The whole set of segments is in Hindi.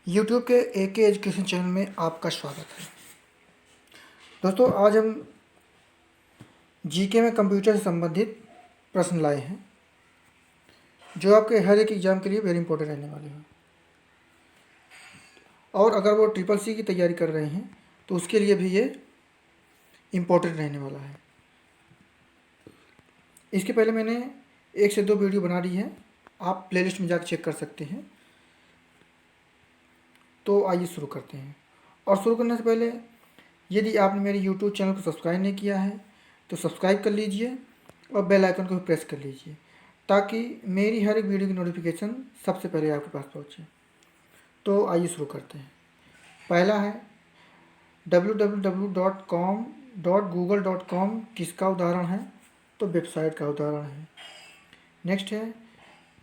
यूट्यूब के AK एजुकेशन चैनल में आपका स्वागत है। दोस्तों, आज हम जीके में कंप्यूटर से संबंधित प्रश्न लाए हैं जो आपके हर एक एग्ज़ाम के लिए वेरी इंपॉर्टेंट रहने वाले हैं, और अगर वो CCC की तैयारी कर रहे हैं तो उसके लिए भी ये इम्पोर्टेंट रहने वाला है। इसके पहले मैंने 1 से 2 वीडियो बना दी है, आप प्लेलिस्ट में जाकर चेक कर सकते हैं। तो आइए शुरू करते हैं। और शुरू करने से पहले यदि आपने मेरे YouTube चैनल को सब्सक्राइब नहीं किया है तो सब्सक्राइब कर लीजिए और बेल आइकन को भी प्रेस कर लीजिए ताकि मेरी हर एक वीडियो की नोटिफिकेशन सबसे पहले आपके पास पहुंचे। तो आइए शुरू करते हैं। पहला है www.com.google.com किसका उदाहरण है? तो वेबसाइट का उदाहरण है। नेक्स्ट है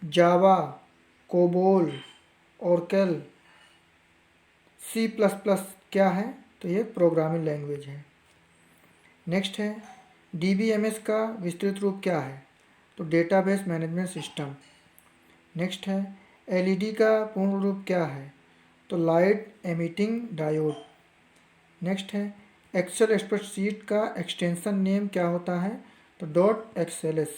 जावा, कोबोल, ओरेकल, C++ क्या है? तो ये प्रोग्रामिंग लैंग्वेज है। नेक्स्ट है DBMS का विस्तृत रूप क्या है? तो डेटाबेस मैनेजमेंट सिस्टम। नेक्स्ट है LED का पूर्ण रूप क्या है? तो लाइट एमिटिंग डायोड। नेक्स्ट है एक्सेल स्प्रेडशीट का एक्सटेंशन नेम क्या होता है? तो .xls।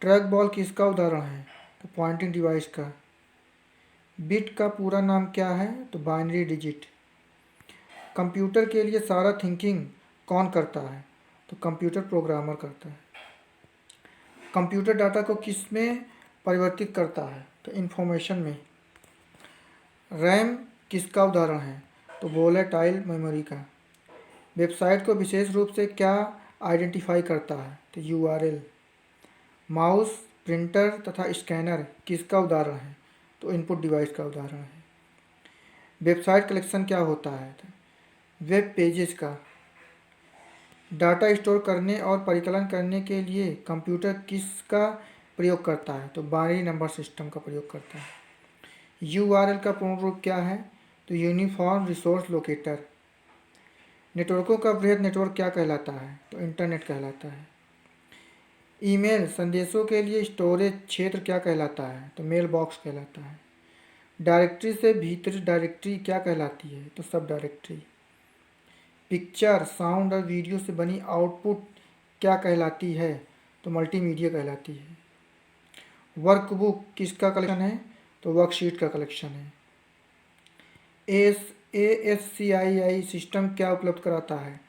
ट्रैक बॉल किसका उदाहरण है? तो पॉइंटिंग डिवाइस का। बिट का पूरा नाम क्या है? तो बाइनरी डिजिट। कंप्यूटर के लिए सारा थिंकिंग कौन करता है? तो कंप्यूटर प्रोग्रामर करता है। कंप्यूटर डाटा को किस में परिवर्तित करता है? तो इंफॉर्मेशन में। रैम किसका उदाहरण है? तो वोलेटाइल मेमोरी का। वेबसाइट को विशेष रूप से क्या आइडेंटिफाई करता है? तो URL। माउस, प्रिंटर तथा स्कैनर किसका उदाहरण है? तो इनपुट डिवाइस का उदाहरण है। वेबसाइट कलेक्शन क्या होता है? तो वेब पेजेस का। डाटा स्टोर करने और परिकलन करने के लिए कंप्यूटर किसका प्रयोग करता है? तो बाइनरी नंबर सिस्टम का प्रयोग करता है। URL का पूर्ण रूप क्या है? तो यूनिफॉर्म रिसोर्स लोकेटर। नेटवर्कों का वृहद नेटवर्क क्या कहलाता है? तो इंटरनेट कहलाता है। ईमेल संदेशों के लिए स्टोरेज क्षेत्र क्या कहलाता है? तो मेल बॉक्स कहलाता है। डायरेक्टरी से भीतर डायरेक्टरी क्या कहलाती है? तो सब डायरेक्टरी। पिक्चर, साउंड और वीडियो से बनी आउटपुट क्या कहलाती है? तो मल्टीमीडिया कहलाती है। वर्कबुक किसका कलेक्शन है? तो वर्कशीट का कलेक्शन है। ASCII सिस्टम क्या उपलब्ध कराता है?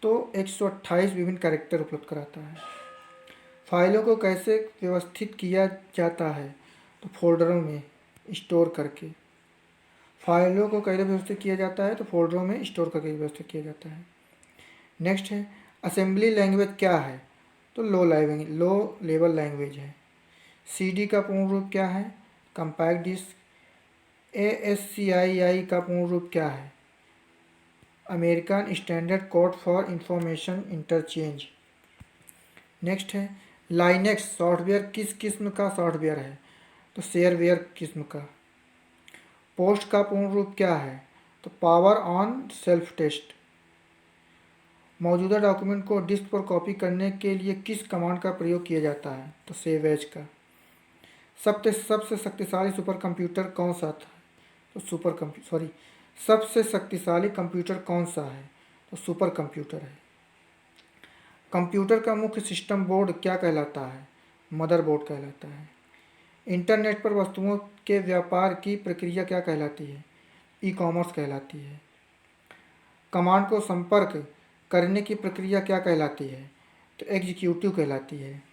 तो 128 विभिन्न कैरेक्टर उपलब्ध कराता है। फाइलों को कैसे व्यवस्थित किया जाता है? तो फोल्डरों में स्टोर करके। फाइलों को कैसे व्यवस्थित किया जाता है? तो फोल्डरों में स्टोर करके व्यवस्थित किया जाता है। नेक्स्ट है असेंबली लैंग्वेज क्या है? तो लो लेवल लैंग्वेज है। CD का पूर्ण रूप क्या है? Compact disc. ASCII का पूर्ण रूप क्या है? American standard code for information interchange. Next है लाइनेक्स सॉफ्टवेयर किस किस्म का सॉफ्टवेयर है? तो शेयरवेयर किस्म का। पोस्ट का पूर्ण रूप क्या है? तो पावर ऑन सेल्फ टेस्ट। मौजूदा डॉक्यूमेंट को डिस्क पर कॉपी करने के लिए किस कमांड का प्रयोग किया जाता है? तो सेव एज का। सबसे शक्तिशाली सुपर कंप्यूटर कौन सा था? तो सबसे शक्तिशाली कंप्यूटर कौन सा है? तो सुपर कंप्यूटर है। कंप्यूटर का मुख्य सिस्टम बोर्ड क्या कहलाता है? मदरबोर्ड कहलाता है। इंटरनेट पर वस्तुओं के व्यापार की प्रक्रिया क्या कहलाती है? ई-कॉमर्स कहलाती है। कमांड को संपर्क करने की प्रक्रिया क्या कहलाती है? तो एग्जीक्यूटिव कहलाती है।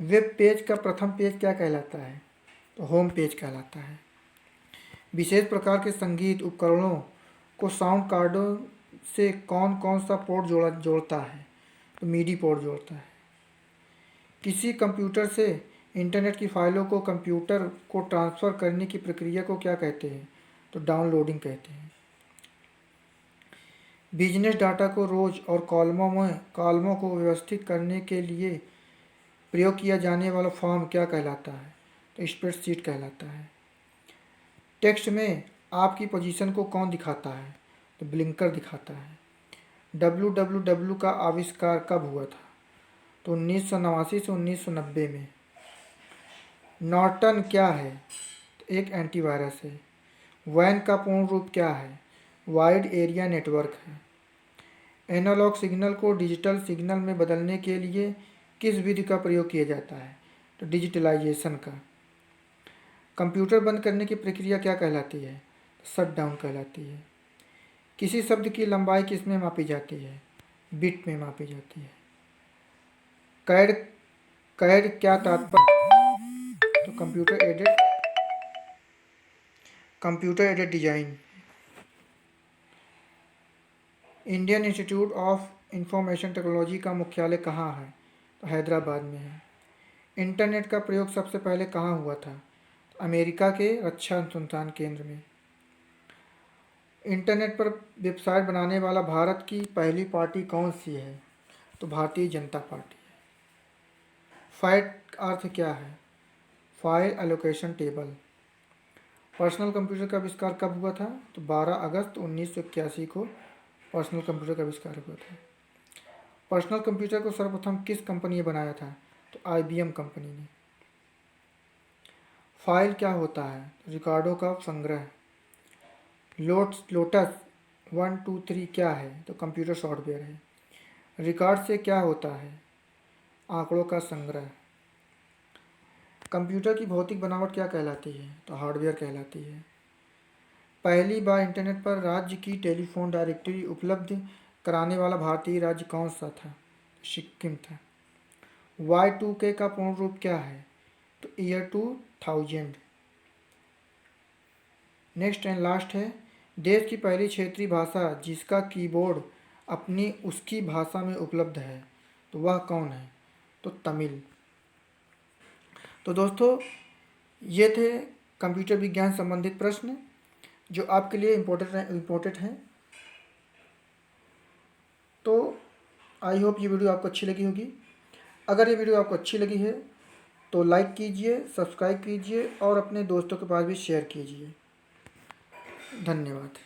वेब पेज का प्रथम पेज क्या कहलाता है? तो होम पेज कहलाता है। विशेष प्रकार के संगीत उपकरणों को साउंड कार्डों से कौन कौन सा पोर्ट जोड़ता है? तो मीडी पोर्ट जोड़ता है। किसी कंप्यूटर से इंटरनेट की फाइलों को कंप्यूटर को ट्रांसफ़र करने की प्रक्रिया को क्या कहते हैं? तो डाउनलोडिंग कहते हैं। बिजनेस डाटा को रोज और कॉलमों को व्यवस्थित करने के लिए प्रयोग किया जाने वाला फॉर्म क्या कहलाता है? तो स्प्रेडशीट कहलाता है। टेक्स्ट में आपकी पोजीशन को कौन दिखाता है? तो ब्लिंकर दिखाता है। www का आविष्कार कब हुआ था? तो 1989 से 1990 में। नॉर्टन क्या है? तो एक एंटीवायरस है। वैन का पूर्ण रूप क्या है? वाइड एरिया नेटवर्क है। एनालॉग सिग्नल को डिजिटल सिग्नल में बदलने के लिए किस विधि का प्रयोग किया जाता है? तो डिजिटलाइजेशन का। कंप्यूटर बंद करने की प्रक्रिया क्या कहलाती है? शट डाउन कहलाती है। किसी शब्द की लंबाई किस में मापी जाती है? बिट में मापी जाती है। कैड कैड क्या तात्पर्य? तो computer aided design. Indian institute of information technology का मुख्यालय कहाँ है? तो हैदराबाद में है। इंटरनेट का प्रयोग सबसे पहले कहाँ हुआ था? तो अमेरिका के रक्षा अनुसंधान केंद्र में। इंटरनेट पर वेबसाइट बनाने वाला भारत की पहली पार्टी कौन सी है? तो भारतीय जनता पार्टी है। फाइल अर्थ क्या है? File allocation table. Personal computer का आविष्कार कब हुआ था? तो 12 अगस्त 1981 को पर्सनल कंप्यूटर का आविष्कार हुआ था। पर्सनल कंप्यूटर को सर्वप्रथम किस कंपनी ने बनाया था? तो IBM कंपनी ने। फाइल क्या होता है? रिकॉर्डों का संग्रह। लोटस 123 क्या है? तो कंप्यूटर सॉफ्टवेयर है। रिकॉर्ड से क्या होता है? आंकड़ों का संग्रह। कंप्यूटर की भौतिक बनावट क्या कहलाती है? तो हार्डवेयर कहलाती है। पहली बार इंटरनेट पर राज्य की टेलीफोन डायरेक्टरी उपलब्ध कराने वाला भारतीय राज्य कौन सा था? सिक्किम था। Y2K का पूर्ण रूप क्या है? तो ईयर 2000। नेक्स्ट एंड लास्ट है, देश की पहली क्षेत्रीय भाषा जिसका कीबोर्ड अपनी उसकी भाषा में उपलब्ध है, तो वह कौन है? तो तमिल। तो दोस्तों, ये थे कंप्यूटर विज्ञान संबंधित प्रश्न जो आपके लिए इम्पोर्टेंट हैं। तो आई होप ये वीडियो आपको अच्छी लगी होगी। अगर ये वीडियो आपको अच्छी लगी है तो लाइक कीजिए, सब्सक्राइब कीजिए और अपने दोस्तों के पास भी शेयर कीजिए। धन्यवाद।